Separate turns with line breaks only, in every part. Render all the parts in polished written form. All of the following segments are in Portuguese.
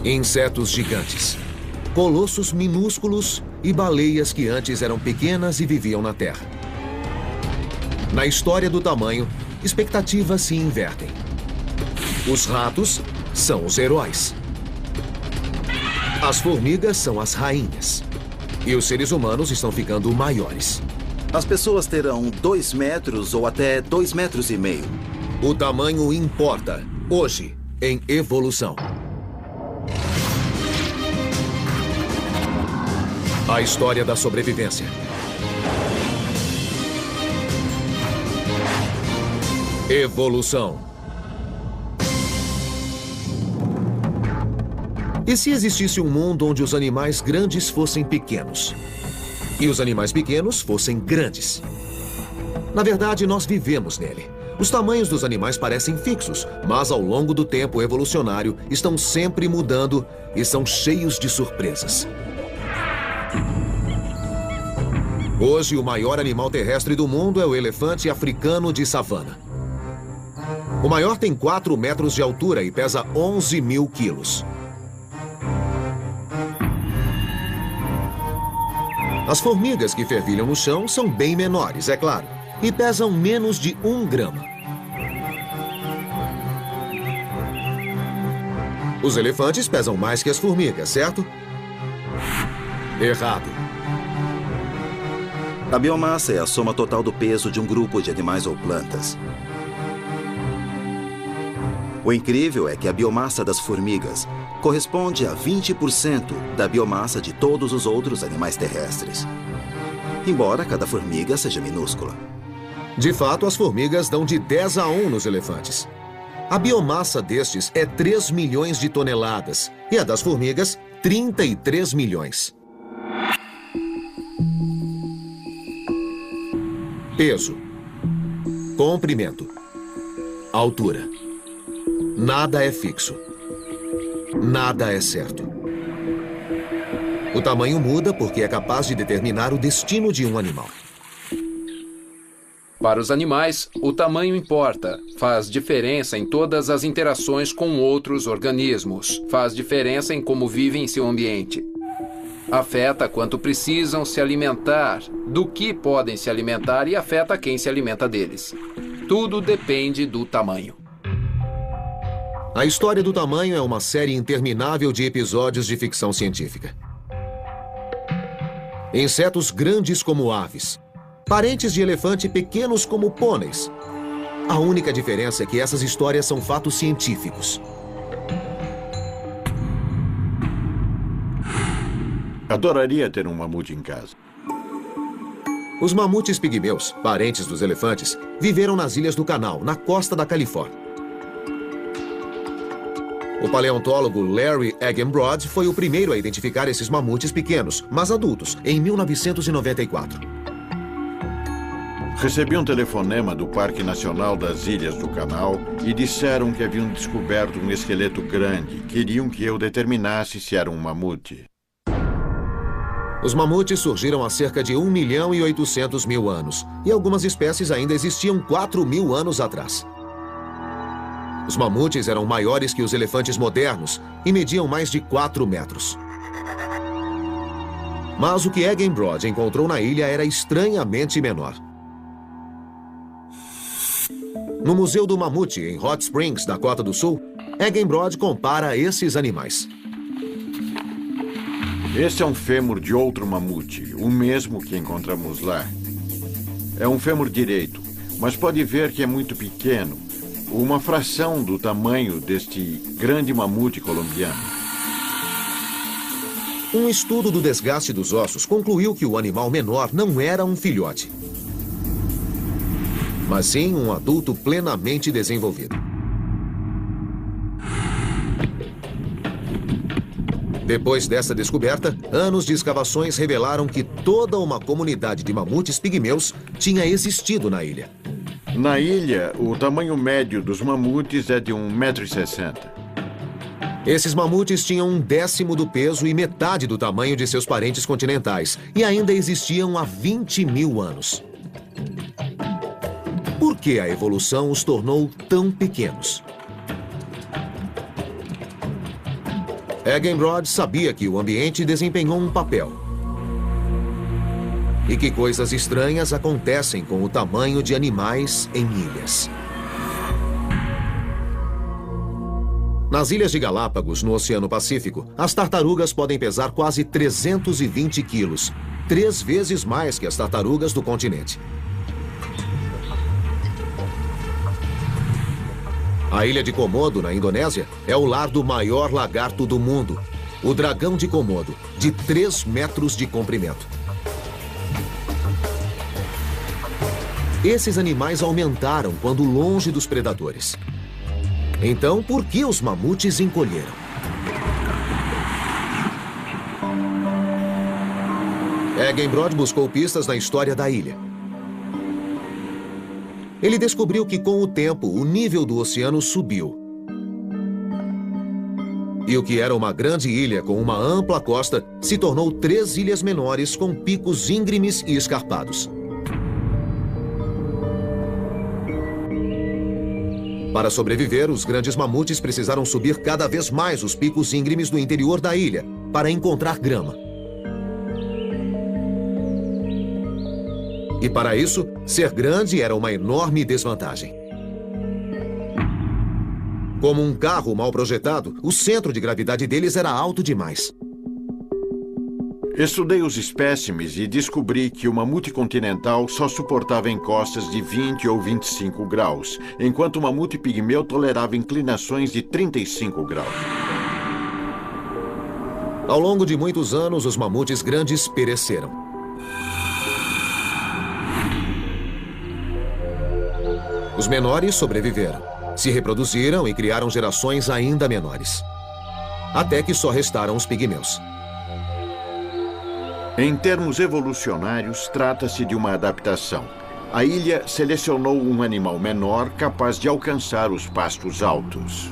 Insetos gigantes, colossos minúsculos e baleias que antes eram pequenas e viviam na terra. Na história do tamanho, expectativas se invertem. Os ratos são os heróis. As formigas são as rainhas. E os seres humanos estão ficando maiores.
As pessoas terão 2 metros ou até 2,5 metros.
O tamanho importa, hoje, em evolução. A história da sobrevivência. Evolução. E se existisse um mundo onde os animais grandes fossem pequenos? E os animais pequenos fossem grandes? Na verdade, nós vivemos nele. Os tamanhos dos animais parecem fixos, mas ao longo do tempo evolucionário estão sempre mudando e são cheios de surpresas. Hoje, o maior animal terrestre do mundo é o elefante africano de savana. O maior tem 4 metros de altura e pesa 11 mil quilos. As formigas que fervilham no chão são bem menores, é claro, e pesam menos de 1 grama. Os elefantes pesam mais que as formigas, certo? Errado.
A biomassa é a soma total do peso de um grupo de animais ou plantas. O incrível é que a biomassa das formigas corresponde a 20% da biomassa de todos os outros animais terrestres. Embora cada formiga seja minúscula.
De fato, as formigas dão de 10 a 1 nos elefantes. A biomassa destes é 3 milhões de toneladas e a das formigas, 33 milhões. Peso, comprimento, altura. Nada é fixo. Nada é certo. O tamanho muda porque é capaz de determinar o destino de um animal.
Para os animais, o tamanho importa. Faz diferença em todas as interações com outros organismos. Faz diferença em como vivem em seu ambiente. Afeta quanto precisam se alimentar, do que podem se alimentar e afeta quem se alimenta deles. Tudo depende do tamanho.
A história do tamanho é uma série interminável de episódios de ficção científica. Insetos grandes como aves. Parentes de elefante pequenos como pôneis. A única diferença é que essas histórias são fatos científicos.
Adoraria ter um mamute em casa.
Os mamutes pigmeus, parentes dos elefantes, viveram nas Ilhas do Canal, na costa da Califórnia. O paleontólogo Larry Eggenbrod foi o primeiro a identificar esses mamutes pequenos, mas adultos, em 1994.
Recebi um telefonema do Parque Nacional das Ilhas do Canal e disseram que haviam descoberto um esqueleto grande. Queriam que eu determinasse se era um mamute.
Os mamutes surgiram há cerca de 1.800.000 anos, e algumas espécies ainda existiam 4.000 anos atrás. Os mamutes eram maiores que os elefantes modernos e mediam mais de 4 metros. Mas o que Eggenbrod encontrou na ilha era estranhamente menor. No Museu do Mamute, em Hot Springs, Dakota do Sul, Eggenbrod compara esses animais.
Esse é um fêmur de outro mamute, o mesmo que encontramos lá. É um fêmur direito, mas pode ver que é muito pequeno. Uma fração do tamanho deste grande mamute colombiano.
Um estudo do desgaste dos ossos concluiu que o animal menor não era um filhote, mas sim um adulto plenamente desenvolvido. Depois dessa descoberta, anos de escavações revelaram que toda uma comunidade de mamutes pigmeus tinha existido na ilha.
Na ilha, o tamanho médio dos mamutes é de 1,60 m.
Esses mamutes tinham 1/10 do peso e metade do tamanho de seus parentes continentais, e ainda existiam há 20.000 anos. Por que a evolução os tornou tão pequenos? Eggenbrod sabia que o ambiente desempenhou um papel. E que coisas estranhas acontecem com o tamanho de animais em ilhas. Nas Ilhas de Galápagos, no Oceano Pacífico, as tartarugas podem pesar quase 320 quilos, 3 vezes mais que as tartarugas do continente. A ilha de Komodo, na Indonésia, é o lar do maior lagarto do mundo, o dragão de Komodo, de 3 metros de comprimento. Esses animais aumentaram quando longe dos predadores. Então, por que os mamutes encolheram? Eggenbrod buscou pistas na história da ilha. Ele descobriu que, com o tempo, o nível do oceano subiu. E o que era uma grande ilha com uma ampla costa se tornou 3 ilhas menores com picos íngremes e escarpados. Para sobreviver, os grandes mamutes precisaram subir cada vez mais os picos íngremes do interior da ilha para encontrar grama. E para isso, ser grande era uma enorme desvantagem. Como um carro mal projetado, o centro de gravidade deles era alto demais.
Estudei os espécimes e descobri que o mamute continental só suportava encostas de 20 ou 25 graus, enquanto o mamute pigmeu tolerava inclinações de 35 graus.
Ao longo de muitos anos, os mamutes grandes pereceram. Os menores sobreviveram, se reproduziram e criaram gerações ainda menores. Até que só restaram os pigmeus.
Em termos evolucionários, trata-se de uma adaptação. A ilha selecionou um animal menor capaz de alcançar os pastos altos.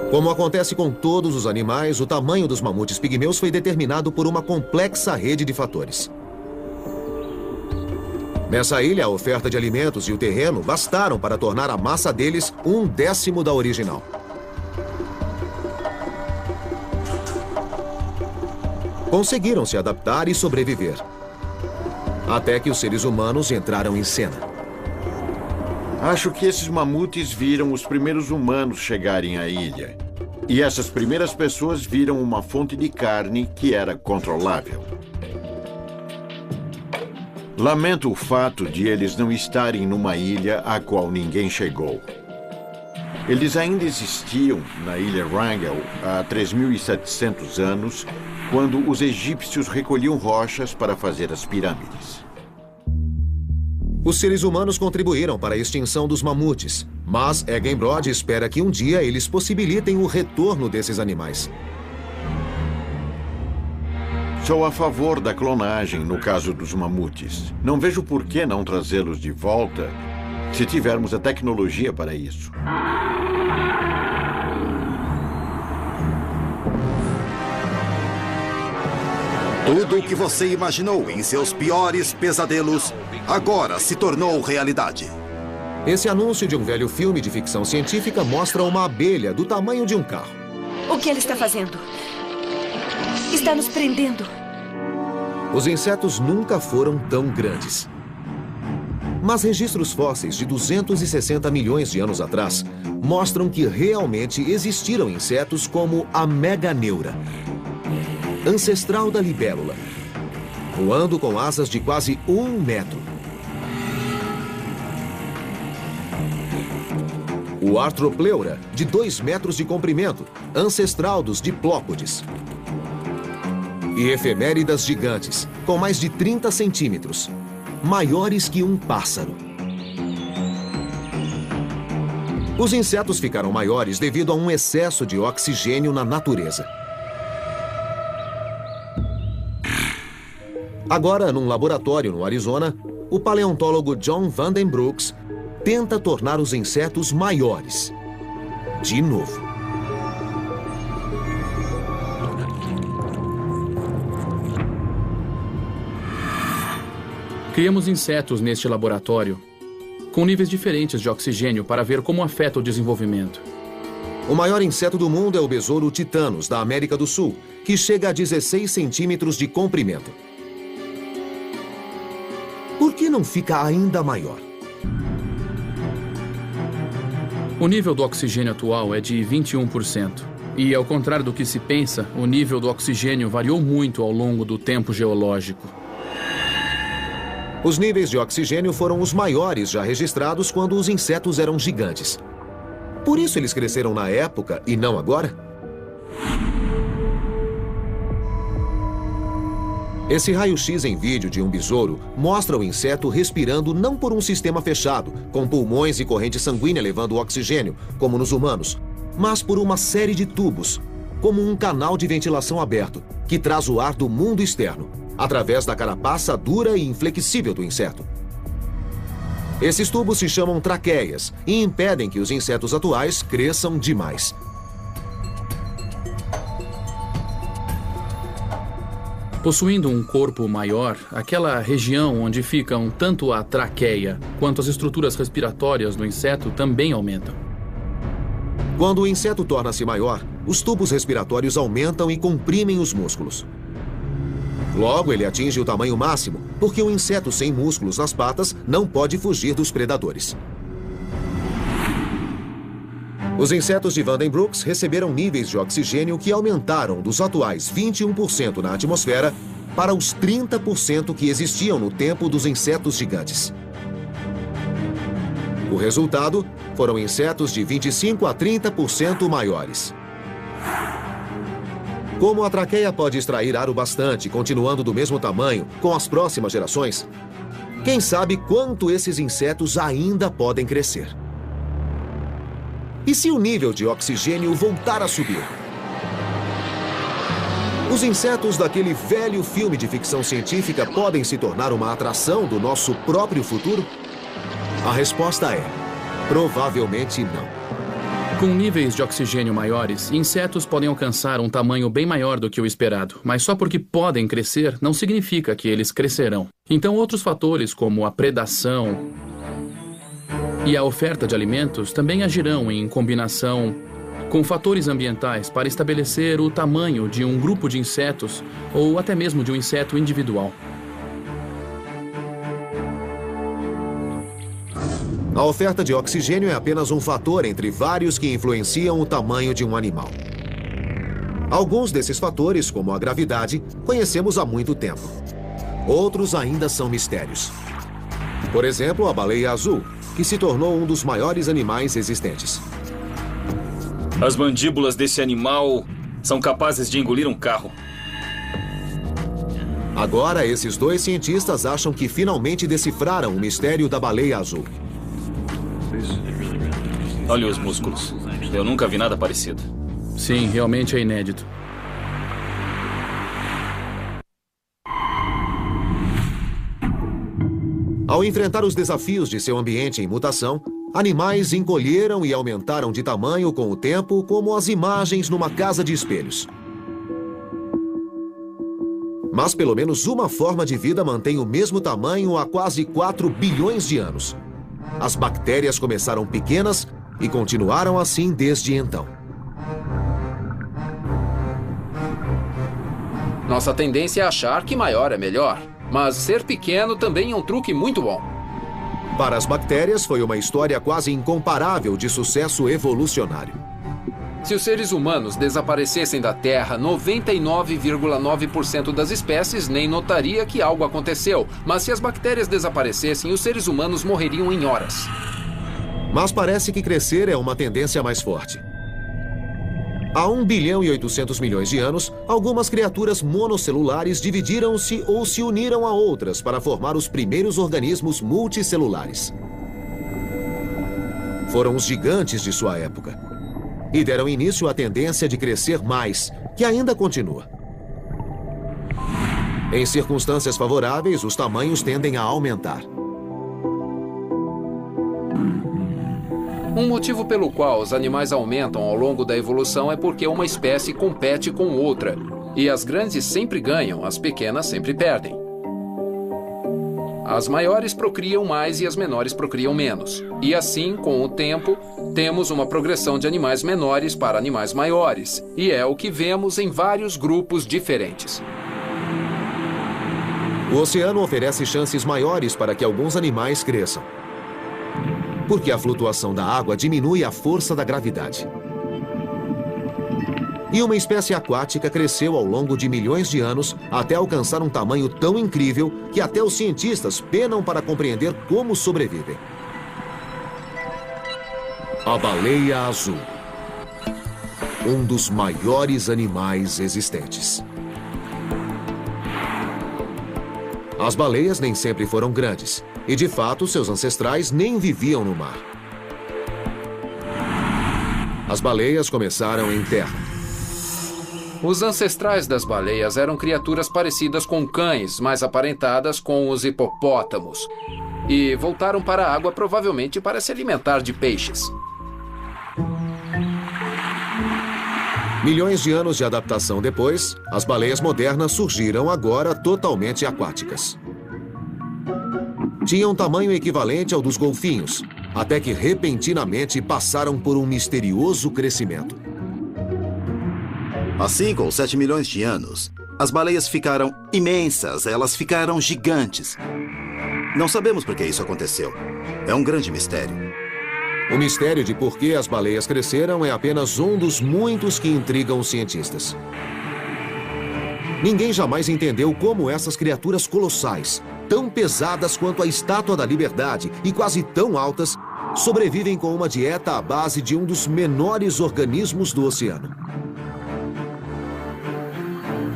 Como acontece com todos os animais, o tamanho dos mamutes pigmeus foi determinado por uma complexa rede de fatores. Nessa ilha, a oferta de alimentos e o terreno bastaram para tornar a massa deles 1/10 da original. Conseguiram se adaptar e sobreviver. Até que os seres humanos entraram em cena.
Acho que esses mamutes viram os primeiros humanos chegarem à ilha. E essas primeiras pessoas viram uma fonte de carne que era controlável. Lamento o fato de eles não estarem numa ilha à qual ninguém chegou. Eles ainda existiam na ilha Wrangel há 3.700 anos, quando os egípcios recolhiam rochas para fazer as pirâmides.
Os seres humanos contribuíram para a extinção dos mamutes, mas Eggenbrod espera que um dia eles possibilitem o retorno desses animais.
Sou a favor da clonagem no caso dos mamutes. Não vejo por que não trazê-los de volta se tivermos a tecnologia para isso.
Tudo o que você imaginou em seus piores pesadelos agora se tornou realidade.
Esse anúncio de um velho filme de ficção científica mostra uma abelha do tamanho de um carro.
O que ela está fazendo? Está nos prendendo.
Os insetos nunca foram tão grandes. Mas registros fósseis de 260 milhões de anos atrás mostram que realmente existiram insetos como a meganeura, ancestral da libélula, voando com asas de quase 1 metro. O artropleura, de 2 metros de comprimento, ancestral dos diplópodes. E efeméridas gigantes, com mais de 30 centímetros, maiores que um pássaro. Os insetos ficaram maiores devido a um excesso de oxigênio na natureza. Agora, num laboratório no Arizona, o paleontólogo John Vandenbrooks tenta tornar os insetos maiores. De novo.
Criamos insetos neste laboratório com níveis diferentes de oxigênio para ver como afeta o desenvolvimento.
O maior inseto do mundo é o besouro Titanos, da América do Sul, que chega a 16 centímetros de comprimento. Por que não fica ainda maior?
O nível do oxigênio atual é de 21%. E, ao contrário do que se pensa, o nível do oxigênio variou muito ao longo do tempo geológico.
Os níveis de oxigênio foram os maiores já registrados quando os insetos eram gigantes. Por isso eles cresceram na época e não agora? Esse raio-x em vídeo de um besouro mostra o inseto respirando não por um sistema fechado, com pulmões e corrente sanguínea levando oxigênio, como nos humanos, mas por uma série de tubos, como um canal de ventilação aberto, que traz o ar do mundo externo, através da carapaça dura e inflexível do inseto. Esses tubos se chamam traqueias e impedem que os insetos atuais cresçam demais.
Possuindo um corpo maior, aquela região onde ficam tanto a traqueia quanto as estruturas respiratórias do inseto também aumentam.
Quando o inseto torna-se maior, os tubos respiratórios aumentam e comprimem os músculos. Logo, ele atinge o tamanho máximo, porque o inseto sem músculos nas patas não pode fugir dos predadores. Os insetos de Vandenbrooks receberam níveis de oxigênio que aumentaram dos atuais 21% na atmosfera para os 30% que existiam no tempo dos insetos gigantes. O resultado foram insetos de 25% a 30% maiores. Como a traqueia pode extrair ar o bastante, continuando do mesmo tamanho com as próximas gerações, quem sabe quanto esses insetos ainda podem crescer? E se o nível de oxigênio voltar a subir? Os insetos daquele velho filme de ficção científica podem se tornar uma atração do nosso próprio futuro? A resposta é: provavelmente não.
Com níveis de oxigênio maiores, insetos podem alcançar um tamanho bem maior do que o esperado, mas só porque podem crescer não significa que eles crescerão. Então, outros fatores, como a predação e a oferta de alimentos, também agirão em combinação com fatores ambientais para estabelecer o tamanho de um grupo de insetos ou até mesmo de um inseto individual.
A oferta de oxigênio é apenas um fator entre vários que influenciam o tamanho de um animal. Alguns desses fatores, como a gravidade, conhecemos há muito tempo. Outros ainda são mistérios. Por exemplo, a baleia azul, que se tornou um dos maiores animais existentes.
As mandíbulas desse animal são capazes de engolir um carro.
Agora, esses dois cientistas acham que finalmente decifraram o mistério da baleia azul.
Olha os músculos. Eu nunca vi nada parecido.
Sim, realmente é inédito.
Ao enfrentar os desafios de seu ambiente em mutação, animais encolheram e aumentaram de tamanho com o tempo, como as imagens numa casa de espelhos. Mas pelo menos uma forma de vida mantém o mesmo tamanho há quase 4 bilhões de anos. As bactérias começaram pequenas e continuaram assim desde então.
Nossa tendência é achar que maior é melhor, mas ser pequeno também é um truque muito bom.
Para as bactérias, foi uma história quase incomparável de sucesso evolucionário.
Se os seres humanos desaparecessem da Terra, 99,9% das espécies nem notaria que algo aconteceu. Mas se as bactérias desaparecessem, os seres humanos morreriam em horas.
Mas parece que crescer é uma tendência mais forte. Há 1 bilhão e 800 milhões de anos, algumas criaturas monocelulares dividiram-se ou se uniram a outras para formar os primeiros organismos multicelulares. Foram os gigantes de sua época. E deram início à tendência de crescer mais, que ainda continua. Em circunstâncias favoráveis, os tamanhos tendem a aumentar.
Um motivo pelo qual os animais aumentam ao longo da evolução é porque uma espécie compete com outra. E as grandes sempre ganham, as pequenas sempre perdem. As maiores procriam mais e as menores procriam menos. E assim, com o tempo, temos uma progressão de animais menores para animais maiores. E é o que vemos em vários grupos diferentes.
O oceano oferece chances maiores para que alguns animais cresçam, porque a flutuação da água diminui a força da gravidade. E uma espécie aquática cresceu ao longo de milhões de anos até alcançar um tamanho tão incrível que até os cientistas penam para compreender como sobrevivem. A baleia azul. Um dos maiores animais existentes. As baleias nem sempre foram grandes, e de fato seus ancestrais nem viviam no mar. As baleias começaram em terra.
Os ancestrais das baleias eram criaturas parecidas com cães, mas aparentadas com os hipopótamos. E voltaram para a água provavelmente para se alimentar de peixes.
Milhões de anos de adaptação depois, as baleias modernas surgiram agora totalmente aquáticas. Tinham tamanho equivalente ao dos golfinhos, até que repentinamente passaram por um misterioso crescimento.
Assim, com 7 milhões de anos, as baleias ficaram imensas, elas ficaram gigantes. Não sabemos por que isso aconteceu. É um grande mistério.
O mistério de por que as baleias cresceram é apenas um dos muitos que intrigam os cientistas. Ninguém jamais entendeu como essas criaturas colossais, tão pesadas quanto a Estátua da Liberdade e quase tão altas, sobrevivem com uma dieta à base de um dos menores organismos do oceano.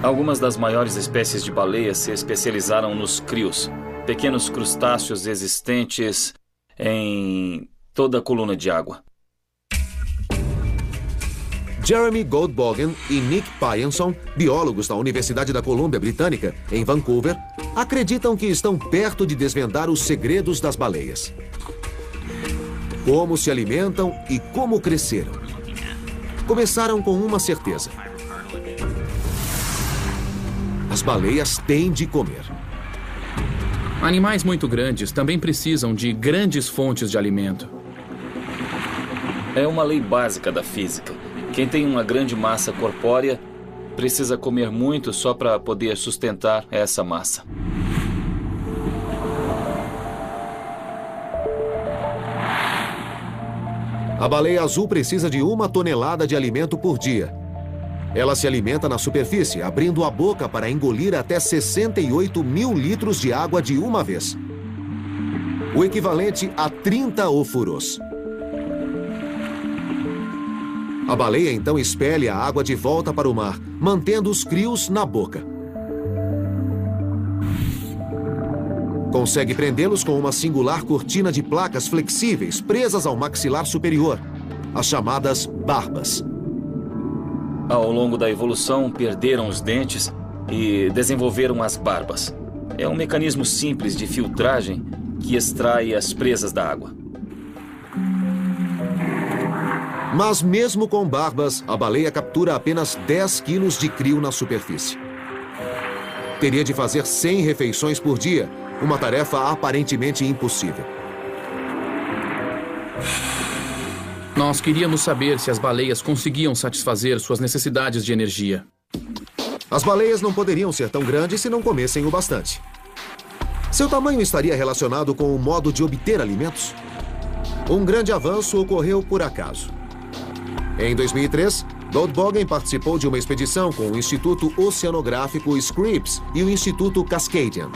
Algumas das maiores espécies de baleias se especializaram nos crios, pequenos crustáceos existentes em toda a coluna de água.
Jeremy Goldbogen e Nick Pyenson, biólogos da Universidade da Colômbia Britânica, em Vancouver, acreditam que estão perto de desvendar os segredos das baleias. Como se alimentam e como cresceram. Começaram com uma certeza. As baleias têm de comer.
Animais muito grandes também precisam de grandes fontes de alimento.
É uma lei básica da física. Quem tem uma grande massa corpórea precisa comer muito só para poder sustentar essa massa.
A baleia azul precisa de 1 tonelada de alimento por dia. Ela se alimenta na superfície, abrindo a boca para engolir até 68 mil litros de água de uma vez. O equivalente a 30 ofurôs. A baleia então expele a água de volta para o mar, mantendo os crios na boca. Consegue prendê-los com uma singular cortina de placas flexíveis presas ao maxilar superior, as chamadas barbas.
Ao longo da evolução, perderam os dentes e desenvolveram as barbas. É um mecanismo simples de filtragem que extrai as presas da água.
Mas mesmo com barbas, a baleia captura apenas 10 quilos de crio na superfície. Teria de fazer 100 refeições por dia, uma tarefa aparentemente impossível.
Nós queríamos saber se as baleias conseguiam satisfazer suas necessidades de energia.
As baleias não poderiam ser tão grandes se não comessem o bastante. Seu tamanho estaria relacionado com o modo de obter alimentos? Um grande avanço ocorreu por acaso. Em 2003, Goldbogen participou de uma expedição com o Instituto Oceanográfico Scripps e o Instituto Cascadian.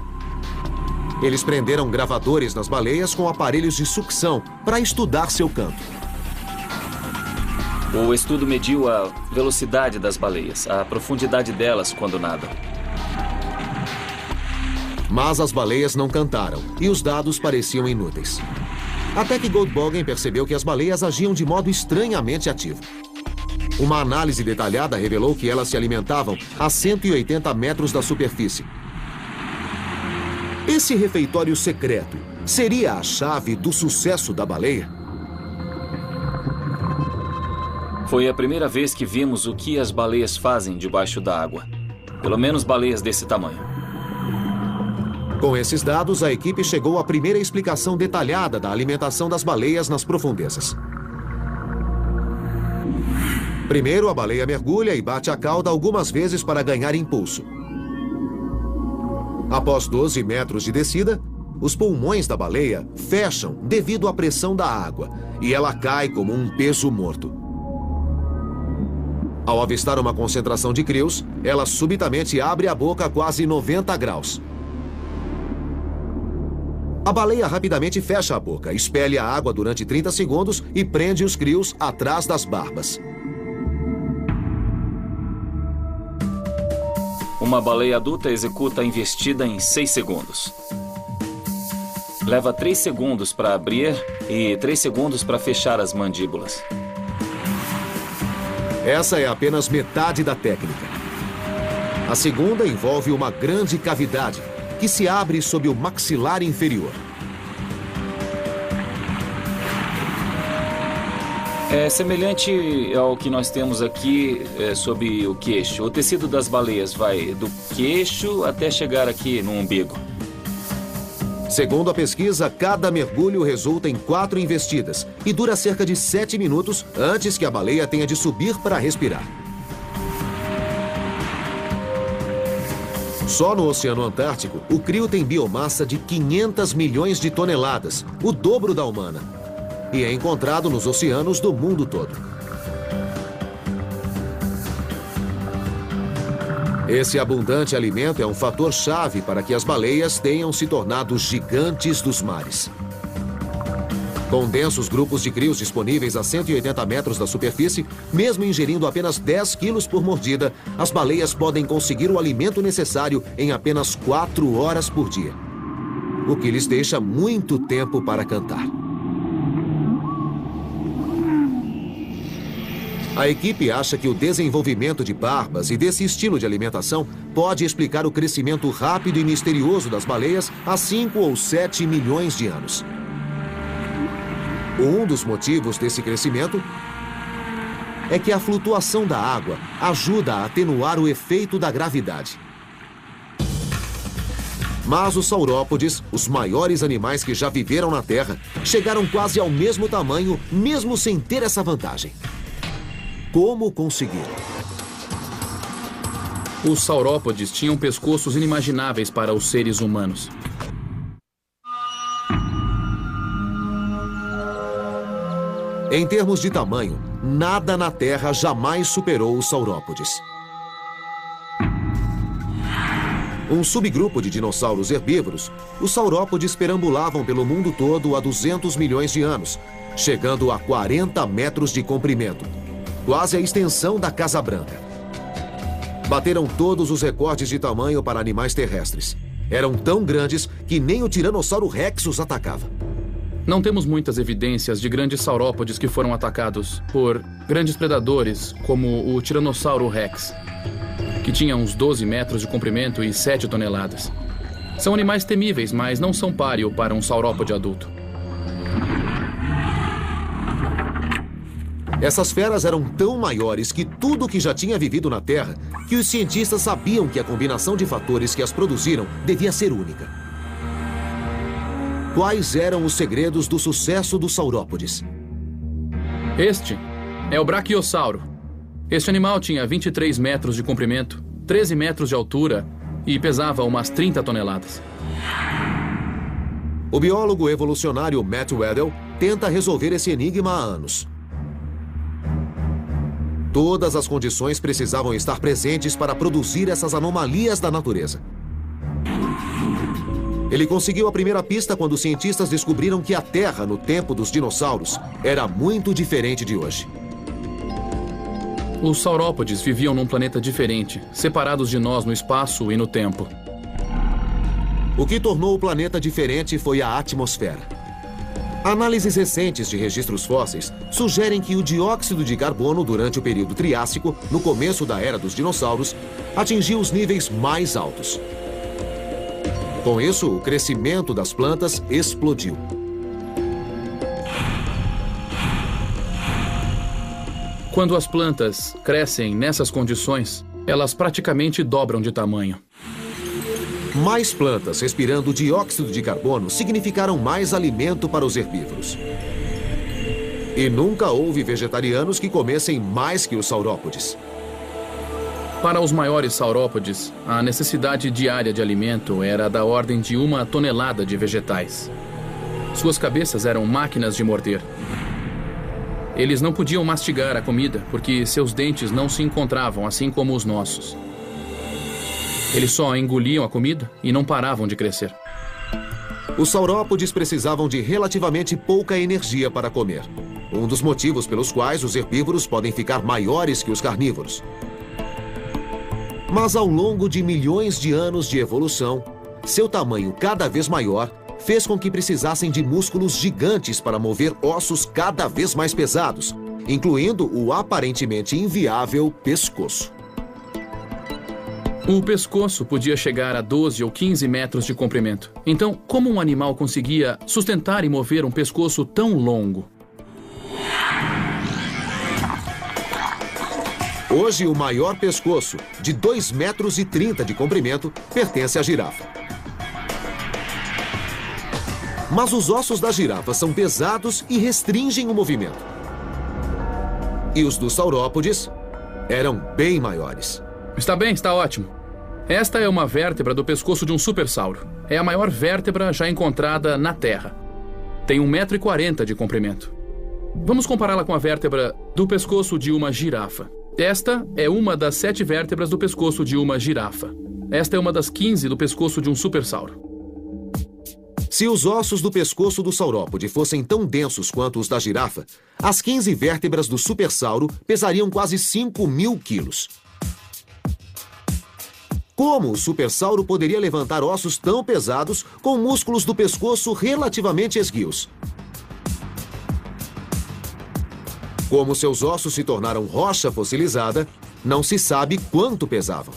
Eles prenderam gravadores nas baleias com aparelhos de sucção para estudar seu canto.
O estudo mediu a velocidade das baleias, a profundidade delas quando nadam.
Mas as baleias não cantaram e os dados pareciam inúteis. Até que Goldbogen percebeu que as baleias agiam de modo estranhamente ativo. Uma análise detalhada revelou que elas se alimentavam a 180 metros da superfície. Esse refeitório secreto seria a chave do sucesso da baleia?
Foi a primeira vez que vimos o que as baleias fazem debaixo da água. Pelo menos baleias desse tamanho.
Com esses dados, a equipe chegou à primeira explicação detalhada da alimentação das baleias nas profundezas. Primeiro, a baleia mergulha e bate a cauda algumas vezes para ganhar impulso. Após 12 metros de descida, os pulmões da baleia fecham devido à pressão da água e ela cai como um peso morto. Ao avistar uma concentração de crios, ela subitamente abre a boca a quase 90 graus. A baleia rapidamente fecha a boca, expele a água durante 30 segundos e prende os crios atrás das barbas.
Uma baleia adulta executa a investida em 6 segundos. Leva 3 segundos para abrir e 3 segundos para fechar as mandíbulas.
Essa é apenas metade da técnica. A segunda envolve uma grande cavidade que se abre sob o maxilar inferior.
É semelhante ao que nós temos aqui sob o queixo. O tecido das baleias vai do queixo até chegar aqui no umbigo.
Segundo a pesquisa, cada mergulho resulta em 4 investidas e dura cerca de 7 minutos antes que a baleia tenha de subir para respirar. Só no Oceano Antártico, o crio tem biomassa de 500 milhões de toneladas, o dobro da humana, e é encontrado nos oceanos do mundo todo. Esse abundante alimento é um fator-chave para que as baleias tenham se tornado gigantes dos mares. Com densos grupos de crios disponíveis a 180 metros da superfície, mesmo ingerindo apenas 10 quilos por mordida, as baleias podem conseguir o alimento necessário em apenas 4 horas por dia, o que lhes deixa muito tempo para cantar. A equipe acha que o desenvolvimento de barbas e desse estilo de alimentação pode explicar o crescimento rápido e misterioso das baleias há 5 ou 7 milhões de anos. Um dos motivos desse crescimento é que a flutuação da água ajuda a atenuar o efeito da gravidade. Mas os saurópodes, os maiores animais que já viveram na Terra, chegaram quase ao mesmo tamanho, mesmo sem ter essa vantagem. Como conseguiram?
Os saurópodes tinham pescoços inimagináveis para os seres humanos.
Em termos de tamanho, nada na Terra jamais superou os saurópodes. Um subgrupo de dinossauros herbívoros, os saurópodes perambulavam pelo mundo todo há 200 milhões de anos, chegando a 40 metros de comprimento, quase a extensão da Casa Branca. Bateram todos os recordes de tamanho para animais terrestres. Eram tão grandes que nem o Tiranossauro Rex os atacava.
Não temos muitas evidências de grandes saurópodes que foram atacados por grandes predadores, como o Tiranossauro Rex, que tinha uns 12 metros de comprimento e 7 toneladas. São animais temíveis, mas não são páreo para um saurópode adulto.
Essas feras eram tão maiores que tudo que já tinha vivido na Terra, que os cientistas sabiam que a combinação de fatores que as produziram devia ser única. Quais eram os segredos do sucesso dos saurópodes?
Este é o Brachiosauro. Este animal tinha 23 metros de comprimento, 13 metros de altura e pesava umas 30 toneladas.
O biólogo evolucionário Matt Weddell tenta resolver esse enigma há anos. Todas as condições precisavam estar presentes para produzir essas anomalias da natureza. Ele conseguiu a primeira pista quando os cientistas descobriram que a Terra, no tempo dos dinossauros, era muito diferente de hoje.
Os saurópodes viviam num planeta diferente, separados de nós no espaço e no tempo.
O que tornou o planeta diferente foi a atmosfera. Análises recentes de registros fósseis sugerem que o dióxido de carbono durante o período Triássico, no começo da era dos dinossauros, atingiu os níveis mais altos. Com isso, o crescimento das plantas explodiu.
Quando as plantas crescem nessas condições, elas praticamente dobram de tamanho.
Mais plantas respirando dióxido de carbono significaram mais alimento para os herbívoros. E nunca houve vegetarianos que comessem mais que os saurópodes.
Para os maiores saurópodes, a necessidade diária de alimento era da ordem de 1 tonelada de vegetais. Suas cabeças eram máquinas de morder. Eles não podiam mastigar a comida porque seus dentes não se encontravam, assim como os nossos. Eles só engoliam a comida e não paravam de crescer.
Os saurópodes precisavam de relativamente pouca energia para comer. Um dos motivos pelos quais os herbívoros podem ficar maiores que os carnívoros. Mas ao longo de milhões de anos de evolução, seu tamanho cada vez maior fez com que precisassem de músculos gigantes para mover ossos cada vez mais pesados, incluindo o aparentemente inviável pescoço.
O pescoço podia chegar a 12 ou 15 metros de comprimento. Então, como um animal conseguia sustentar e mover um pescoço tão longo?
Hoje, o maior pescoço, de 2,30 metros de comprimento, pertence à girafa. Mas os ossos da girafa são pesados e restringem o movimento. E os dos saurópodes eram bem maiores.
Está bem, está ótimo. Esta é uma vértebra do pescoço de um supersauro. É a maior vértebra já encontrada na Terra. Tem 1,40 metro de comprimento. Vamos compará-la com a vértebra do pescoço de uma girafa. Esta é uma das 7 vértebras do pescoço de uma girafa. Esta é uma das 15 do pescoço de um supersauro.
Se os ossos do pescoço do saurópode fossem tão densos quanto os da girafa, as 15 vértebras do supersauro pesariam quase 5.000 quilos. Como o supersauro poderia levantar ossos tão pesados com músculos do pescoço relativamente esguios? Como seus ossos se tornaram rocha fossilizada, não se sabe quanto pesavam.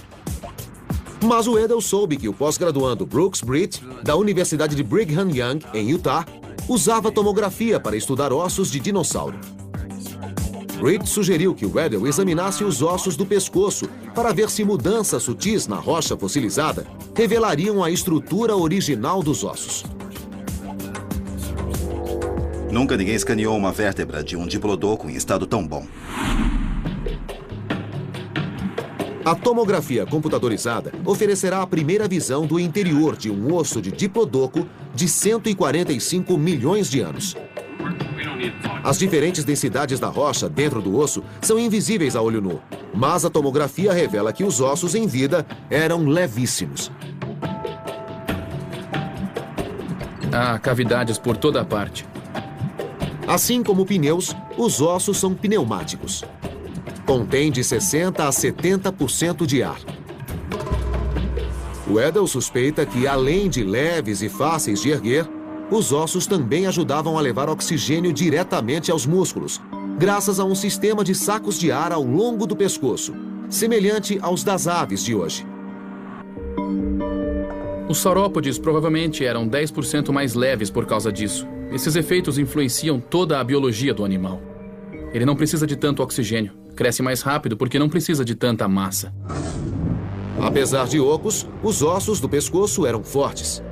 Mas o Weddell soube que o pós-graduando Brooks Britt, da Universidade de Brigham Young, em Utah, usava tomografia para estudar ossos de dinossauro. Britt sugeriu que o Weddell examinasse os ossos do pescoço para ver se mudanças sutis na rocha fossilizada revelariam a estrutura original dos ossos.
Nunca ninguém escaneou uma vértebra de um diplodoco em estado tão bom.
A tomografia computadorizada oferecerá a primeira visão do interior de um osso de diplodoco de 145 milhões de anos. As diferentes densidades da rocha dentro do osso são invisíveis a olho nu, mas a tomografia revela que os ossos em vida eram levíssimos.
Há cavidades por toda parte.
Assim como pneus, os ossos são pneumáticos. Contém de 60% a 70% de ar. Weddell suspeita que, além de leves e fáceis de erguer, os ossos também ajudavam a levar oxigênio diretamente aos músculos, graças a um sistema de sacos de ar ao longo do pescoço, semelhante aos das aves de hoje.
Os saurópodes provavelmente eram 10% mais leves por causa disso. Esses efeitos influenciam toda a biologia do animal. Ele não precisa de tanto oxigênio. Cresce mais rápido porque não precisa de tanta massa.
Apesar de ocos, os ossos do pescoço eram fortes.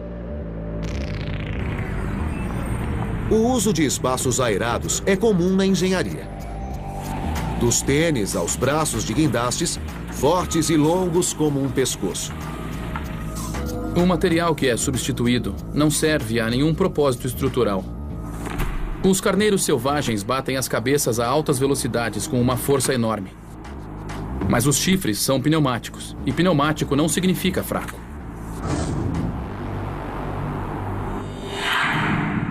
O uso de espaços aerados é comum na engenharia. Dos tênis aos braços de guindastes, fortes e longos como um pescoço.
O material que é substituído não serve a nenhum propósito estrutural. Os carneiros selvagens batem as cabeças a altas velocidades com uma força enorme. Mas os chifres são pneumáticos, e pneumático não significa fraco.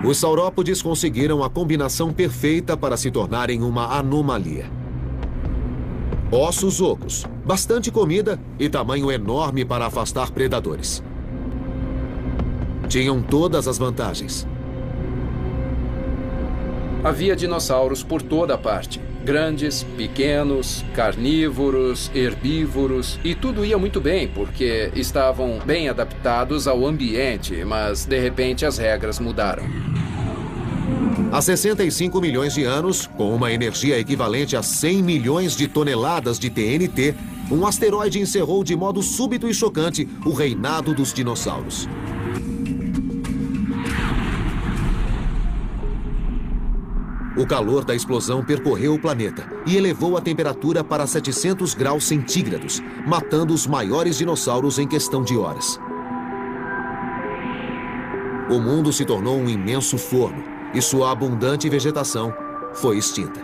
Os saurópodes conseguiram a combinação perfeita para se tornarem uma anomalia. Ossos ocos, bastante comida e tamanho enorme para afastar predadores. Tinham todas as vantagens.
Havia dinossauros por toda parte. Grandes, pequenos, carnívoros, herbívoros, e tudo ia muito bem porque estavam bem adaptados ao ambiente, mas de repente as regras mudaram.
Há 65 milhões de anos, com uma energia equivalente a 100 milhões de toneladas de TNT, um asteroide encerrou de modo súbito e chocante o reinado dos dinossauros. O calor da explosão percorreu o planeta e elevou a temperatura para 700 graus centígrados, matando os maiores dinossauros em questão de horas. O mundo se tornou um imenso forno e sua abundante vegetação foi extinta.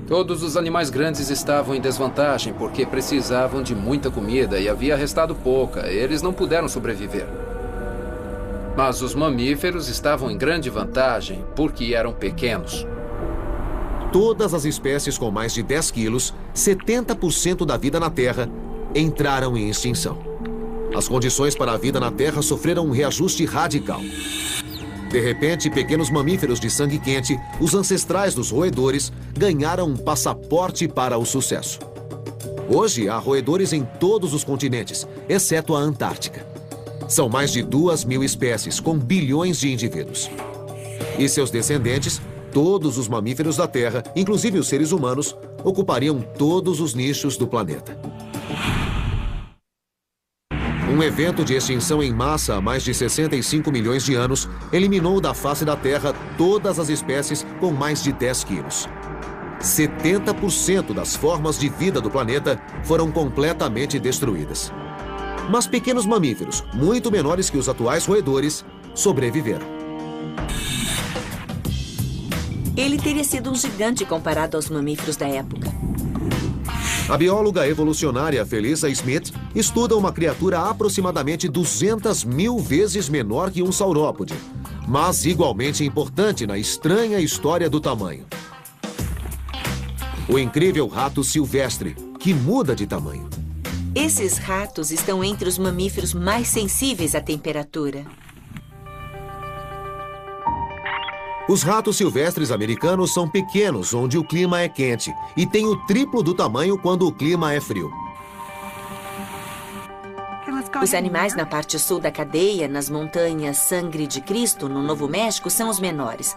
Todos os animais grandes estavam em desvantagem porque precisavam de muita comida e havia restado pouca. Eles não puderam sobreviver. Mas os mamíferos estavam em grande vantagem porque eram pequenos.
Todas as espécies com mais de 10 quilos, 70% da vida na Terra, entraram em extinção. As condições para a vida na Terra sofreram um reajuste radical. De repente, pequenos mamíferos de sangue quente, os ancestrais dos roedores, ganharam um passaporte para o sucesso. Hoje, há roedores em todos os continentes, exceto a Antártica. São mais de 2.000 espécies, com bilhões de indivíduos. E seus descendentes, todos os mamíferos da Terra, inclusive os seres humanos, ocupariam todos os nichos do planeta. Um evento de extinção em massa há mais de 65 milhões de anos eliminou da face da Terra todas as espécies com mais de 10 quilos. 70% das formas de vida do planeta foram completamente destruídas. Mas pequenos mamíferos, muito menores que os atuais roedores, sobreviveram.
Ele teria sido um gigante comparado aos mamíferos da época.
A bióloga evolucionária Felisa Smith estuda uma criatura aproximadamente 200.000 vezes menor que um saurópode, mas igualmente importante na estranha história do tamanho. O incrível rato silvestre, que muda de tamanho.
Esses ratos estão entre os mamíferos mais sensíveis à temperatura.
Os ratos silvestres americanos são pequenos, onde o clima é quente, e têm o triplo do tamanho quando o clima é frio.
Os animais na parte sul da cadeia, nas montanhas Sangre de Cristo, no Novo México, são os menores.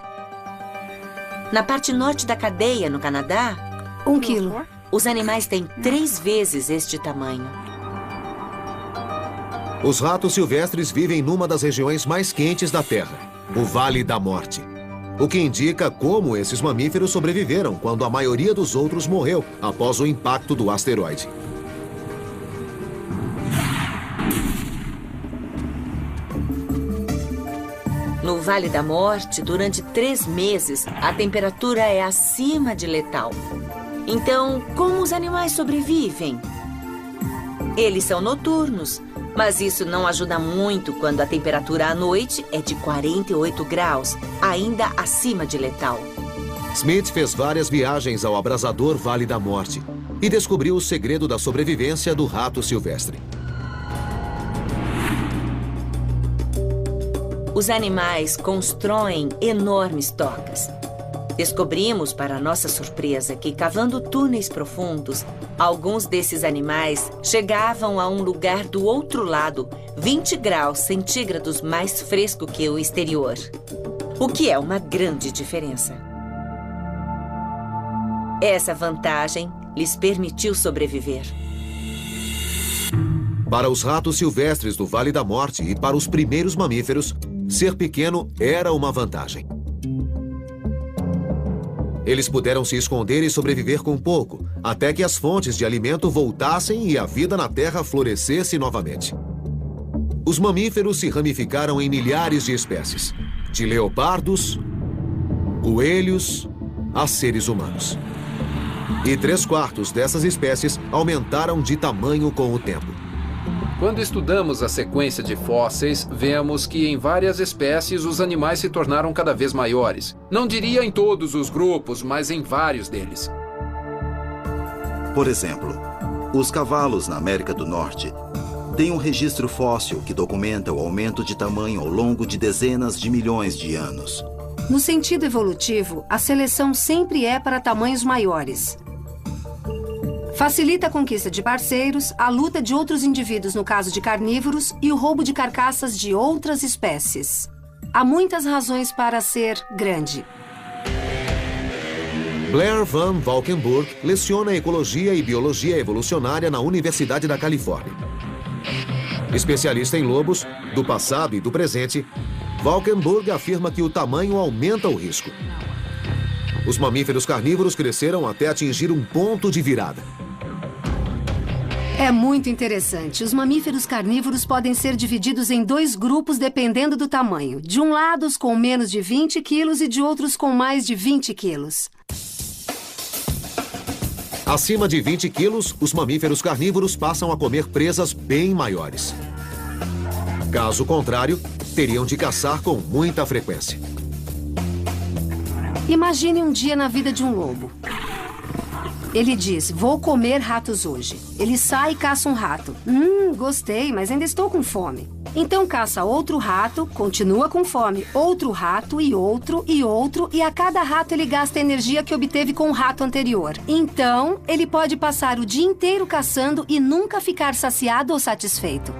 Na parte norte da cadeia, no Canadá,
1 quilo.
Os animais têm 3 vezes este tamanho.
Os ratos silvestres vivem numa das regiões mais quentes da Terra, o Vale da Morte. O que indica como esses mamíferos sobreviveram quando a maioria dos outros morreu após o impacto do asteroide.
No Vale da Morte, durante 3 meses, a temperatura é acima de letal. Então, como os animais sobrevivem? Eles são noturnos, mas isso não ajuda muito quando a temperatura à noite é de 48 graus, ainda acima de letal.
Smith fez várias viagens ao abrasador Vale da Morte e descobriu o segredo da sobrevivência do rato silvestre.
Os animais constroem enormes tocas. Descobrimos, para nossa surpresa, que cavando túneis profundos, alguns desses animais chegavam a um lugar do outro lado, 20 graus centígrados mais fresco que o exterior. O que é uma grande diferença. Essa vantagem lhes permitiu sobreviver.
Para os ratos silvestres do Vale da Morte e para os primeiros mamíferos, ser pequeno era uma vantagem. Eles puderam se esconder e sobreviver com pouco, até que as fontes de alimento voltassem e a vida na Terra florescesse novamente. Os mamíferos se ramificaram em milhares de espécies, de leopardos, coelhos, a seres humanos. E 3/4 dessas espécies aumentaram de tamanho com o tempo.
Quando estudamos a sequência de fósseis, vemos que em várias espécies os animais se tornaram cada vez maiores. Não diria em todos os grupos, mas em vários deles.
Por exemplo, os cavalos na América do Norte têm um registro fóssil que documenta o aumento de tamanho ao longo de dezenas de milhões de anos.
No sentido evolutivo, a seleção sempre é para tamanhos maiores. Facilita a conquista de parceiros, a luta de outros indivíduos no caso de carnívoros e o roubo de carcaças de outras espécies. Há muitas razões para ser grande.
Blair Van Valkenburg leciona Ecologia e Biologia Evolucionária na Universidade da Califórnia. Especialista em lobos, do passado e do presente, Valkenburg afirma que o tamanho aumenta o risco. Os mamíferos carnívoros cresceram até atingir um ponto de virada.
É muito interessante. Os mamíferos carnívoros podem ser divididos em 2 grupos dependendo do tamanho. De um lado, os com menos de 20 quilos e de outros com mais de 20 quilos.
Acima de 20 quilos, os mamíferos carnívoros passam a comer presas bem maiores. Caso contrário, teriam de caçar com muita frequência.
Imagine um dia na vida de um lobo. Ele diz, vou comer ratos hoje. Ele sai e caça um rato. Gostei, mas ainda estou com fome. Então caça outro rato, continua com fome. Outro rato e outro e outro. E a cada rato ele gasta a energia que obteve com o rato anterior. Então, ele pode passar o dia inteiro caçando e nunca ficar saciado ou satisfeito.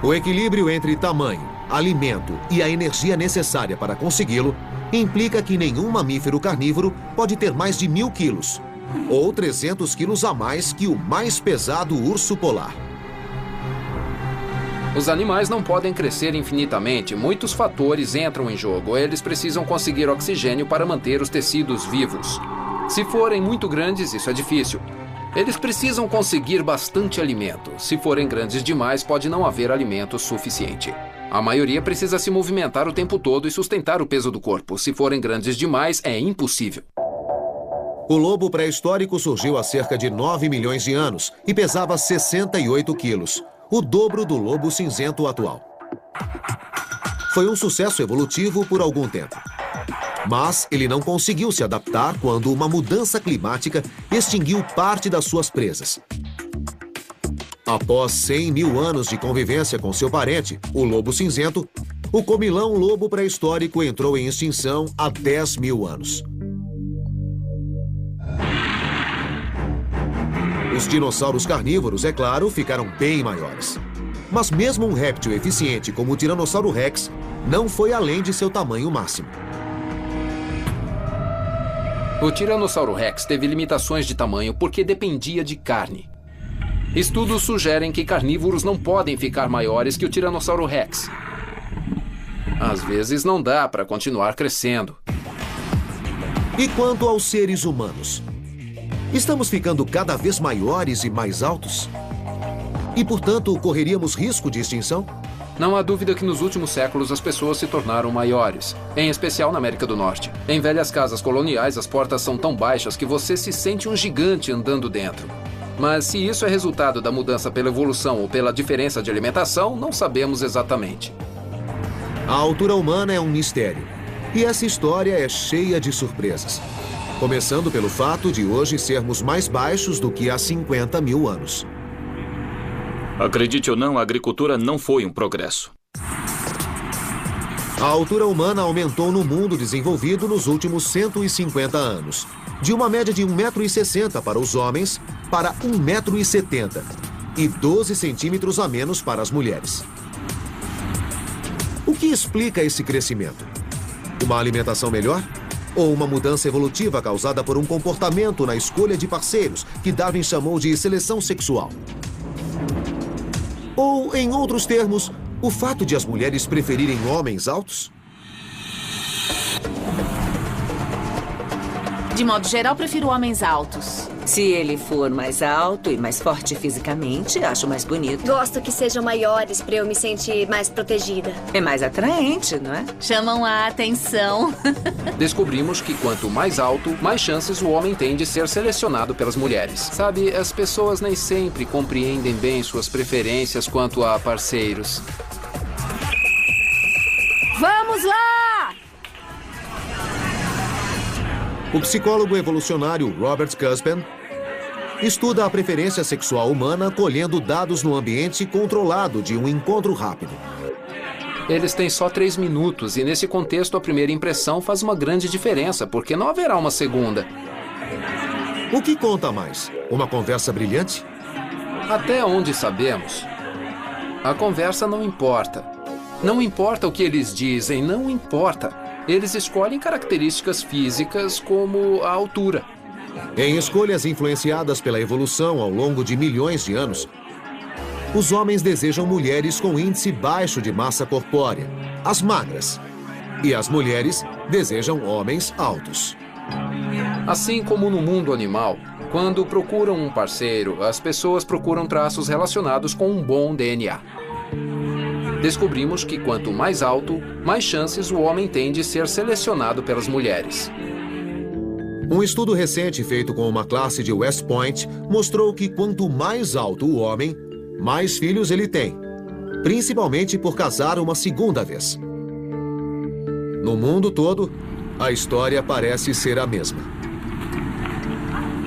O equilíbrio entre tamanho, alimento e a energia necessária para consegui-lo implica que nenhum mamífero carnívoro pode ter mais de 1.000 quilos, ou 300 quilos a mais que o mais pesado urso polar.
Os animais não podem crescer infinitamente. Muitos fatores entram em jogo. Eles precisam conseguir oxigênio para manter os tecidos vivos. Se forem muito grandes, isso é difícil. Eles precisam conseguir bastante alimento. Se forem grandes demais, pode não haver alimento suficiente. A maioria precisa se movimentar o tempo todo e sustentar o peso do corpo. Se forem grandes demais, é impossível.
O lobo pré-histórico surgiu há cerca de 9 milhões de anos e pesava 68 quilos, o dobro do lobo cinzento atual. Foi um sucesso evolutivo por algum tempo. Mas ele não conseguiu se adaptar quando uma mudança climática extinguiu parte das suas presas. Após 100 mil anos de convivência com seu parente, o lobo cinzento, o comilão lobo pré-histórico entrou em extinção há 10 mil anos. Os dinossauros carnívoros, é claro, ficaram bem maiores. Mas mesmo um réptil eficiente como o Tiranossauro Rex não foi além de seu tamanho máximo.
O Tiranossauro Rex teve limitações de tamanho porque dependia de carne. Estudos sugerem que carnívoros não podem ficar maiores que o Tiranossauro Rex. Às vezes não dá para continuar crescendo.
E quanto aos seres humanos? Estamos ficando cada vez maiores e mais altos? E, portanto, correríamos risco de extinção?
Não há dúvida que nos últimos séculos as pessoas se tornaram maiores, em especial na América do Norte. Em velhas casas coloniais, as portas são tão baixas que você se sente um gigante andando dentro. Mas se isso é resultado da mudança pela evolução ou pela diferença de alimentação, não sabemos exatamente.
A altura humana é um mistério. E essa história é cheia de surpresas. Começando pelo fato de hoje sermos mais baixos do que há 50 mil anos.
Acredite ou não, a agricultura não foi um progresso.
A altura humana aumentou no mundo desenvolvido nos últimos 150 anos. De uma média de 1,60 m para os homens para 1,70 m. E 12 centímetros a menos para as mulheres. O que explica esse crescimento? Uma alimentação melhor? Ou uma mudança evolutiva causada por um comportamento na escolha de parceiros que Darwin chamou de seleção sexual? Ou, em outros termos, o fato de as mulheres preferirem homens altos?
De modo geral, prefiro homens altos. Se ele for mais alto e mais forte fisicamente, acho mais bonito.
Gosto que sejam maiores para eu me sentir mais protegida.
É mais atraente, não é? Chamam a atenção.
Descobrimos que quanto mais alto, mais chances o homem tem de ser selecionado pelas mulheres. Sabe, as pessoas nem sempre compreendem bem suas preferências quanto a parceiros.
Vamos lá!
O psicólogo evolucionário Robert Cuspen estuda a preferência sexual humana colhendo dados no ambiente controlado de um encontro rápido.
Eles têm só 3 minutos e, nesse contexto, a primeira impressão faz uma grande diferença, porque não haverá uma segunda.
O que conta mais? Uma conversa brilhante?
Até onde sabemos, a conversa não importa. Não importa o que eles dizem, não importa. Eles escolhem características físicas como a altura.
Em escolhas influenciadas pela evolução ao longo de milhões de anos, os homens desejam mulheres com índice baixo de massa corpórea, as magras. E as mulheres desejam homens altos.
Assim como no mundo animal, quando procuram um parceiro, as pessoas procuram traços relacionados com um bom DNA. Descobrimos que quanto mais alto, mais chances o homem tem de ser selecionado pelas mulheres.
Um estudo recente feito com uma classe de West Point mostrou que quanto mais alto o homem, mais filhos ele tem, principalmente por casar uma segunda vez. No mundo todo, a história parece ser a mesma.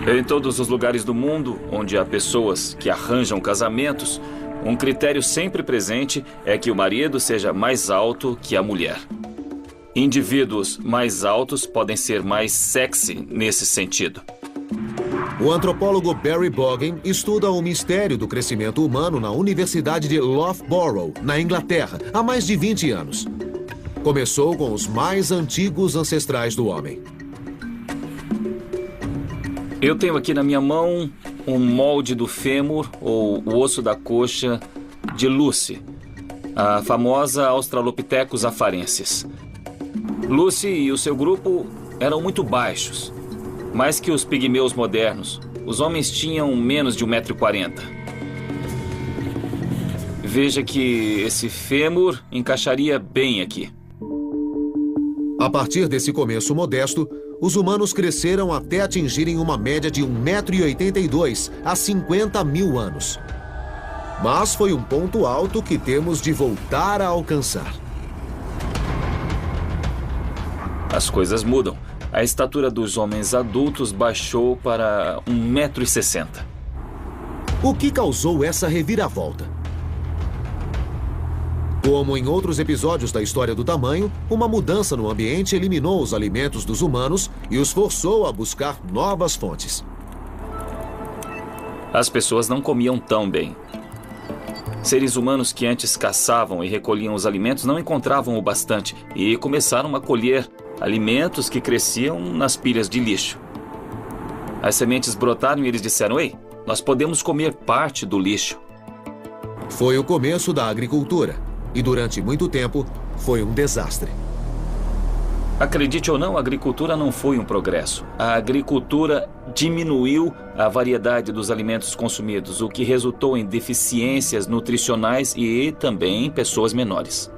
Em todos os lugares do mundo onde há pessoas que arranjam casamentos, um critério sempre presente é que o marido seja mais alto que a mulher. Indivíduos mais altos podem ser mais sexy nesse sentido.
O antropólogo Barry Boggin estuda o mistério do crescimento humano na Universidade de Loughborough, na Inglaterra, há mais de 20 anos. Começou com os mais antigos ancestrais do homem.
Eu tenho aqui na minha mão um molde do fêmur, ou o osso da coxa, de Lucy, a famosa Australopithecus afarensis. Lucy e o seu grupo eram muito baixos, mais que os pigmeus modernos. Os homens tinham menos de 1,40 m. Veja que esse fêmur encaixaria bem aqui.
A partir desse começo modesto, os humanos cresceram até atingirem uma média de 1,82 m há 50 mil anos. Mas foi um ponto alto que temos de voltar a alcançar.
As coisas mudam. A estatura dos homens adultos baixou para 1,60 m.
O que causou essa reviravolta? Como em outros episódios da história do tamanho, uma mudança no ambiente eliminou os alimentos dos humanos e os forçou a buscar novas fontes.
As pessoas não comiam tão bem. Seres humanos que antes caçavam e recolhiam os alimentos não encontravam o bastante e começaram a colher alimentos que cresciam nas pilhas de lixo. As sementes brotaram e eles disseram: "Ei, nós podemos comer parte do lixo."
Foi o começo da agricultura e durante muito tempo foi um desastre.
Acredite ou não, a agricultura não foi um progresso. A agricultura diminuiu a variedade dos alimentos consumidos, o que resultou em deficiências nutricionais e também em pessoas menores.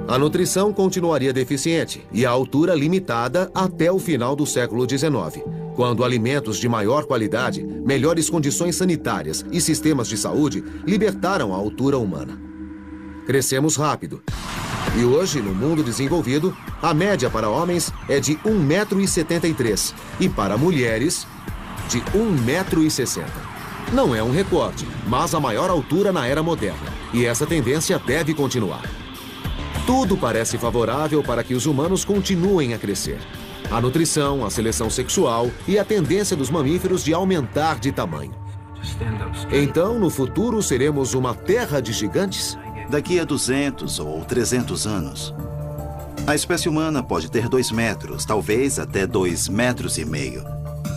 A nutrição continuaria deficiente e a altura limitada até o final do século XIX, quando alimentos de maior qualidade, melhores condições sanitárias e sistemas de saúde libertaram a altura humana. Crescemos rápido. E hoje, no mundo desenvolvido, a média para homens é de 1,73 m e para mulheres, de 1,60 m. Não é um recorde, mas a maior altura na era moderna. E essa tendência deve continuar. Tudo parece favorável para que os humanos continuem a crescer. A nutrição, a seleção sexual e a tendência dos mamíferos de aumentar de tamanho. Então, no futuro, seremos uma terra de gigantes?
Daqui a 200 ou 300 anos, a espécie humana pode ter 2 metros, talvez até 2,5 metros.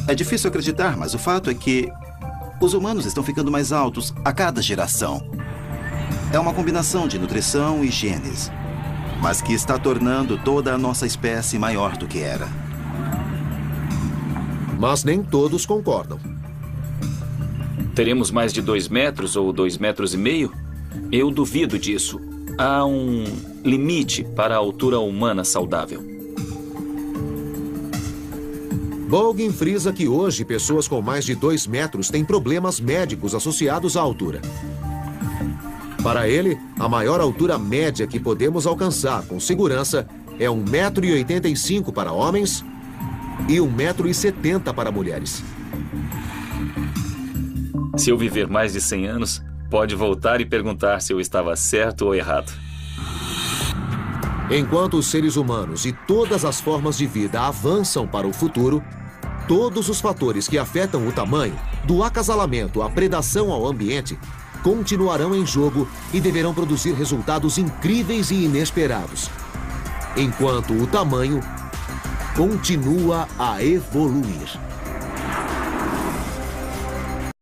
É difícil acreditar, mas o fato é que os humanos estão ficando mais altos a cada geração. É uma combinação de nutrição e genes, mas que está tornando toda a nossa espécie maior do que era.
Mas nem todos concordam.
Teremos mais de 2 metros ou 2,5 metros? Eu duvido disso. Há um limite para a altura humana saudável.
Boggin frisa que hoje pessoas com mais de 2 metros têm problemas médicos associados à altura. Para ele, a maior altura média que podemos alcançar com segurança é 1,85 m para homens e 1,70 m para mulheres.
Se eu viver mais de 100 anos, pode voltar e perguntar se eu estava certo ou errado.
Enquanto os seres humanos e todas as formas de vida avançam para o futuro, todos os fatores que afetam o tamanho, do acasalamento à predação ao ambiente, continuarão em jogo e deverão produzir resultados incríveis e inesperados. enquanto o tamanho continua a evoluir.